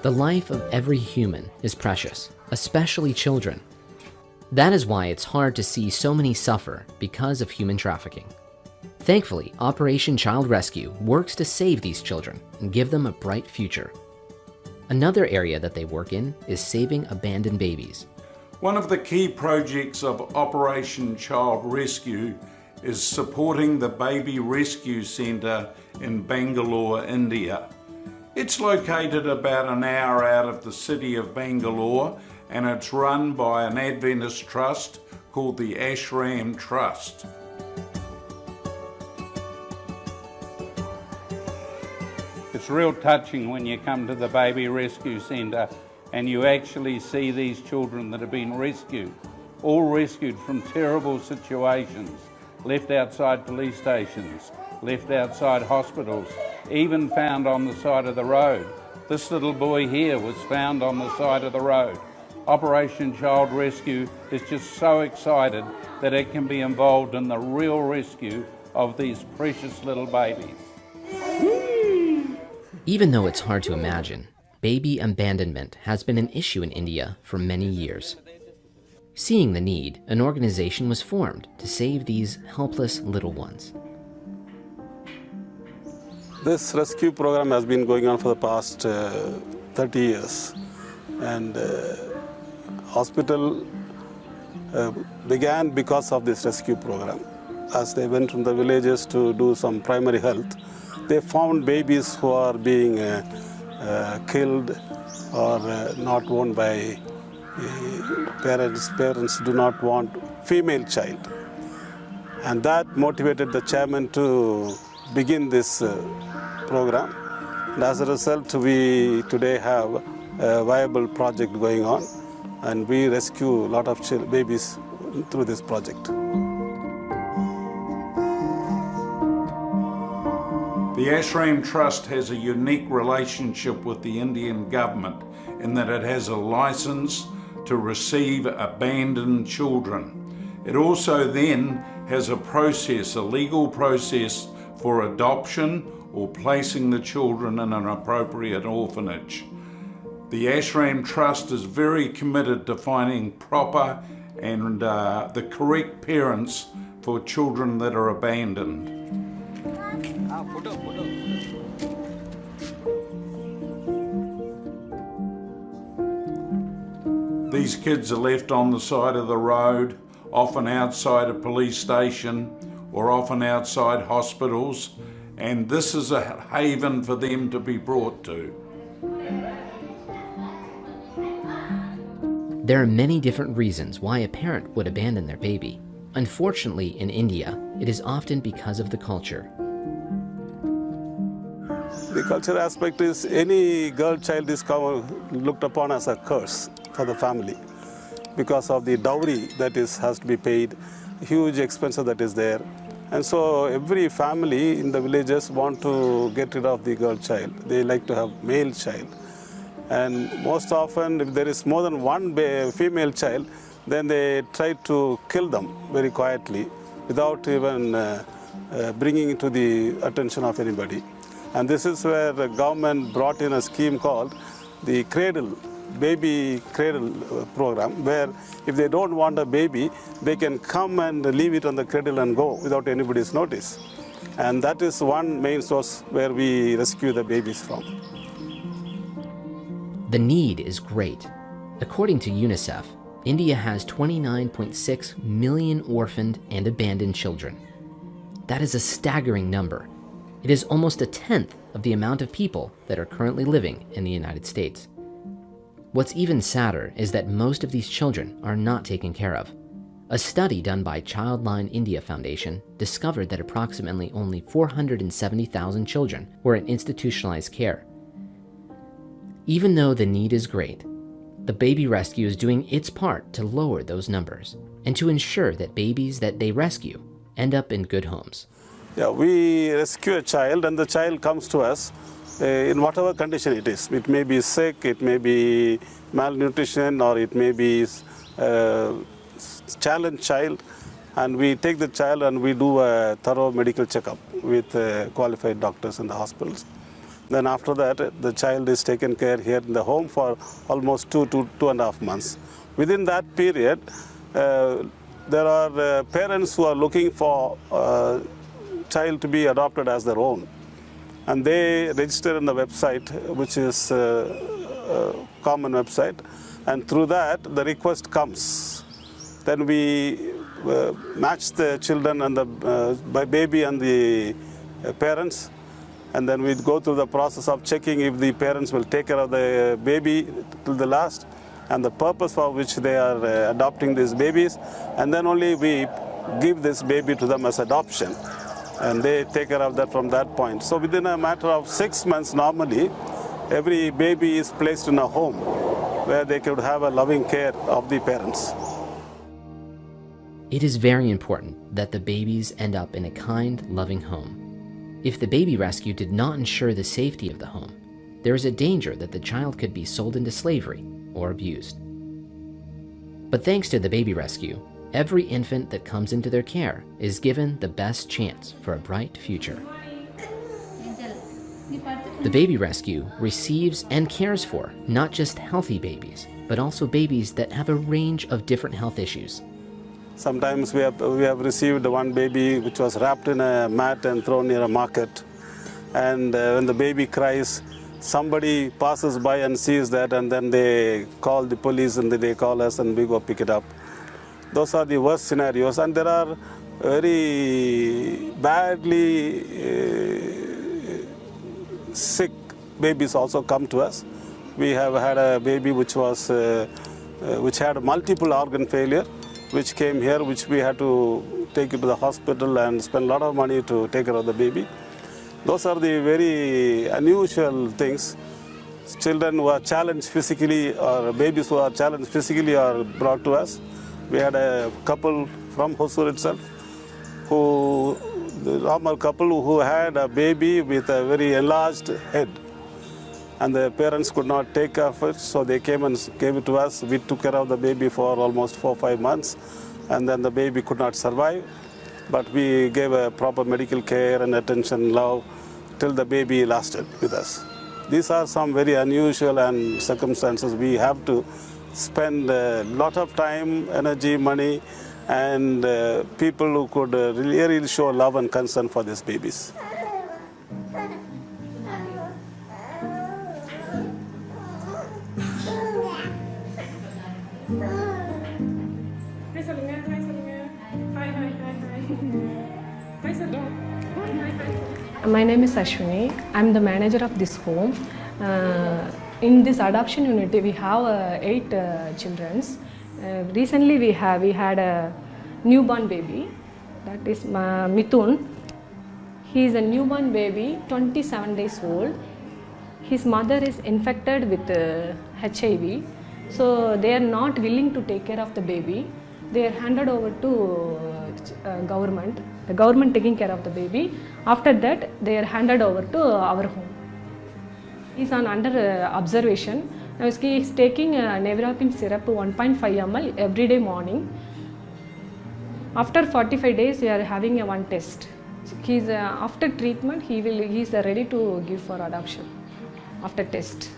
The life of every human is precious, especially children. That is why it's hard to see so many suffer because of human trafficking. Thankfully, Operation Child Rescue works to save these children and give them a bright future. Another area that they work in is saving abandoned babies. One of the key projects of Operation Child Rescue is supporting the Baby Rescue Centre in Bangalore, India. It's located about an hour out of the city of Bangalore, and it's run by an Adventist trust called the Ashram Trust. It's real touching when you come to the Baby Rescue Centre and you actually see these children that have been rescued, all rescued from terrible situations, left outside police stations, left outside hospitals, even found on the side of the road. This little boy here was found on the side of the road. Operation Child Rescue is just so excited that it can be involved in the real rescue of these precious little babies. Even though it's hard to imagine, baby abandonment has been an issue in India for many years. Seeing the need, an organization was formed to save these helpless little ones. This rescue program has been going on for the past 30 years. And hospital began because of this rescue program. As they went from the villages to do some primary health, they found babies who are being killed or not owned by parents. Parents do not want female child. And that motivated the chairman to begin this program. And as a result, we today have a viable project going on, and we rescue a lot of babies through this project. The Ashram Trust has a unique relationship with the Indian government in that it has a license to receive abandoned children. It also then has a process, a legal process for adoption or placing the children in an appropriate orphanage. The Ashram Trust is very committed to finding proper and the correct parents for children that are abandoned. These kids are left on the side of the road, often outside a police station or often outside hospitals, and this is a haven for them to be brought to. There are many different reasons why a parent would abandon their baby. Unfortunately, in India, it is often because of the culture. The cultural aspect is any girl child is looked upon as a curse for the family because of the dowry that has to be paid, huge expense that is there. And so every family in the villages want to get rid of the girl child. They like to have male child. And most often, if there is more than one female child, then they try to kill them very quietly without even bringing it to the attention of anybody. And this is where the government brought in a scheme called the baby cradle program, where if they don't want a baby, they can come and leave it on the cradle and go without anybody's notice. And that is one main source where we rescue the babies from. The need is great. According to UNICEF, India has 29.6 million orphaned and abandoned children. That is a staggering number. It is almost a tenth of the amount of people that are currently living in the United States. What's even sadder is that most of these children are not taken care of. A study done by Childline India Foundation discovered that approximately only 470,000 children were in institutionalized care. Even though the need is great, the Baby Rescue is doing its part to lower those numbers and to ensure that babies that they rescue end up in good homes. Yeah, we rescue a child and the child comes to us in whatever condition it is. It may be sick, it may be malnutrition, or it may be challenged child. And we take the child and we do a thorough medical checkup with qualified doctors in the hospitals. Then after that, the child is taken care here in the home for almost 2.5 months. Within that period, there are parents who are looking for a child to be adopted as their own. And they register in the website, which is a common website. And through that, the request comes. Then we match the children and the baby and the parents. And then we go through the process of checking if the parents will take care of the baby till the last and the purpose for which they are adopting these babies. And then only we give this baby to them as adoption. And they take care of that from that point. So within a matter of 6 months normally, every baby is placed in a home where they could have a loving care of the parents. It is very important that the babies end up in a kind, loving home. If the baby rescue did not ensure the safety of the home, there is a danger that the child could be sold into slavery or abused. But thanks to the baby rescue, every infant that comes into their care is given the best chance for a bright future. The baby rescue receives and cares for not just healthy babies, but also babies that have a range of different health issues. Sometimes we have received one baby which was wrapped in a mat and thrown near a market. And when the baby cries, somebody passes by and sees that, and then they call the police and they call us and we go pick it up. Those are the worst scenarios, and there are very badly sick babies also come to us. We have had a baby which had multiple organ failure, which came here, which we had to take it to the hospital and spend a lot of money to take care of the baby. Those are the very unusual things. Children who are challenged physically or babies who are challenged physically are brought to us. We had a couple from Hosur itself, the normal couple who had a baby with a very enlarged head. And the parents could not take care of it, so they came and gave it to us. We took care of the baby for almost 4 or 5 months, and then the baby could not survive. But we gave a proper medical care and attention, love, till the baby lasted with us. These are some very unusual and circumstances. We have to spend a lot of time, energy, money, and people who could really show love and concern for these babies. My name is Ashwini. I'm the manager of this home. In this adoption unit, we have 8 children. Recently, we had a newborn baby. That is Mithun. He is a newborn baby, 27 days old. His mother is infected with HIV. So they are not willing to take care of the baby. They are handed over to government. The government taking care of the baby. After that, they are handed over to our home. He is under observation. Now he is taking nevirapine syrup 1.5 ml every day morning. After 45 days, we are having one test. He's after treatment, he is ready to give for adoption. After test,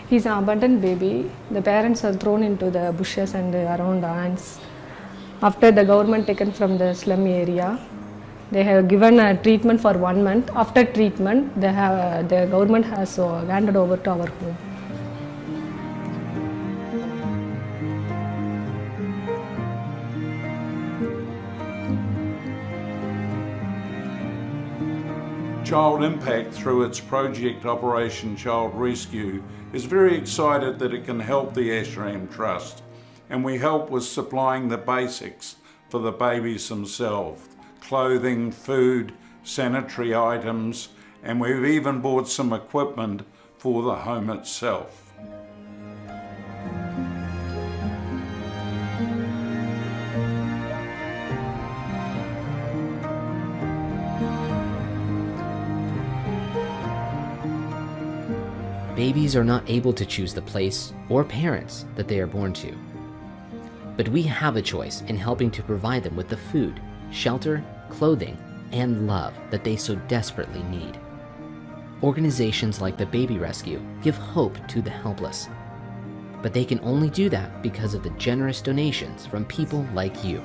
he's an abandoned baby. The parents are thrown into the bushes and around ants. After the government taken from the slum area, they have given a treatment for 1 month. After treatment, the government has handed over to our home. Child Impact, through its project Operation Child Rescue, is very excited that it can help the Ashram Trust, and we help with supplying the basics for the babies themselves: clothing, food, sanitary items, and we've even bought some equipment for the home itself. Babies are not able to choose the place or parents that they are born to. But we have a choice in helping to provide them with the food, shelter, clothing, and love that they so desperately need. Organizations like the Baby Rescue give hope to the helpless. But they can only do that because of the generous donations from people like you.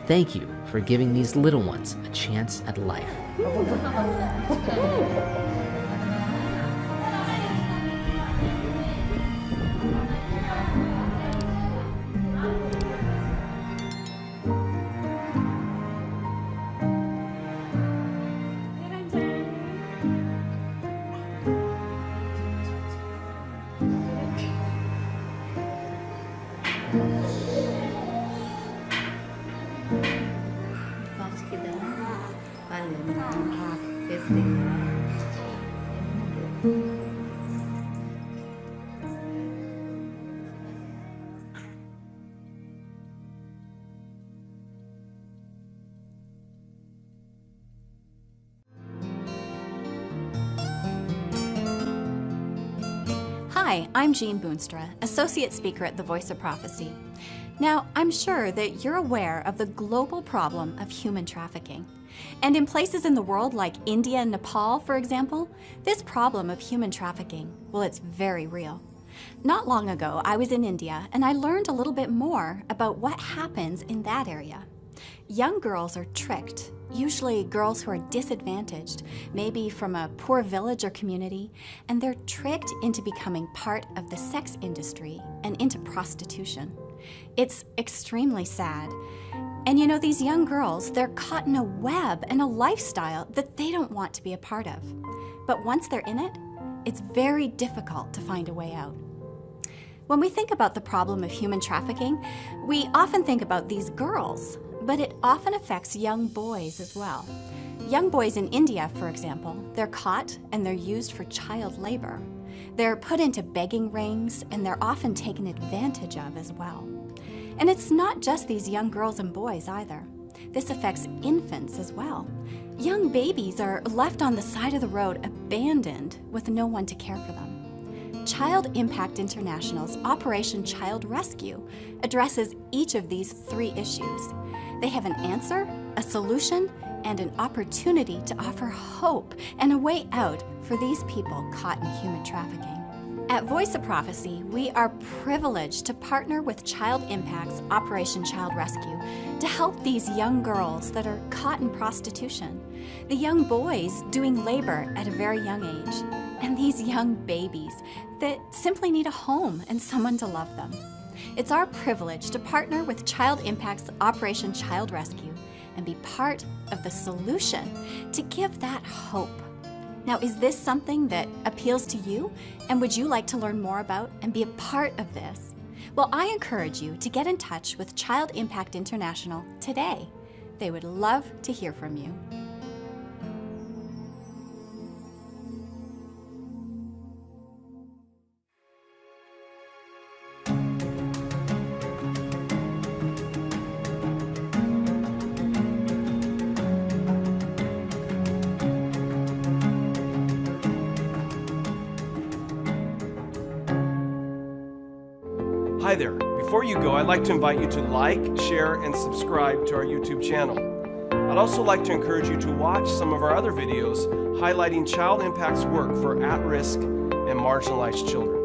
Thank you for giving these little ones a chance at life. Hi, I'm Jean Boonstra, Associate Speaker at the Voice of Prophecy. Now, I'm sure that you're aware of the global problem of human trafficking. And in places in the world like India and Nepal, for example, this problem of human trafficking, well, it's very real. Not long ago, I was in India and I learned a little bit more about what happens in that area. Young girls are tricked, usually girls who are disadvantaged, maybe from a poor village or community, and they're tricked into becoming part of the sex industry and into prostitution. It's extremely sad. And you know, these young girls, they're caught in a web and a lifestyle that they don't want to be a part of. But once they're in it, it's very difficult to find a way out. When we think about the problem of human trafficking, we often think about these girls, but it often affects young boys as well. Young boys in India, for example, they're caught and they're used for child labor. They're put into begging rings and they're often taken advantage of as well. And it's not just these young girls and boys either. This affects infants as well. Young babies are left on the side of the road abandoned with no one to care for them. Child Impact International's Operation Child Rescue addresses each of these three issues. They have an answer, a solution, and an opportunity to offer hope and a way out for these people caught in human trafficking. At Voice of Prophecy, we are privileged to partner with Child Impact's Operation Child Rescue to help these young girls that are caught in prostitution, the young boys doing labor at a very young age, and these young babies that simply need a home and someone to love them. It's our privilege to partner with Child Impact's Operation Child Rescue and be part of the solution to give that hope. Now, is this something that appeals to you? And would you like to learn more about and be a part of this? Well, I encourage you to get in touch with Child Impact International today. They would love to hear from you. Hi there. Before you go, I'd like to invite you to like, share, and subscribe to our YouTube channel. I'd also like to encourage you to watch some of our other videos highlighting Child Impact's work for at-risk and marginalized children.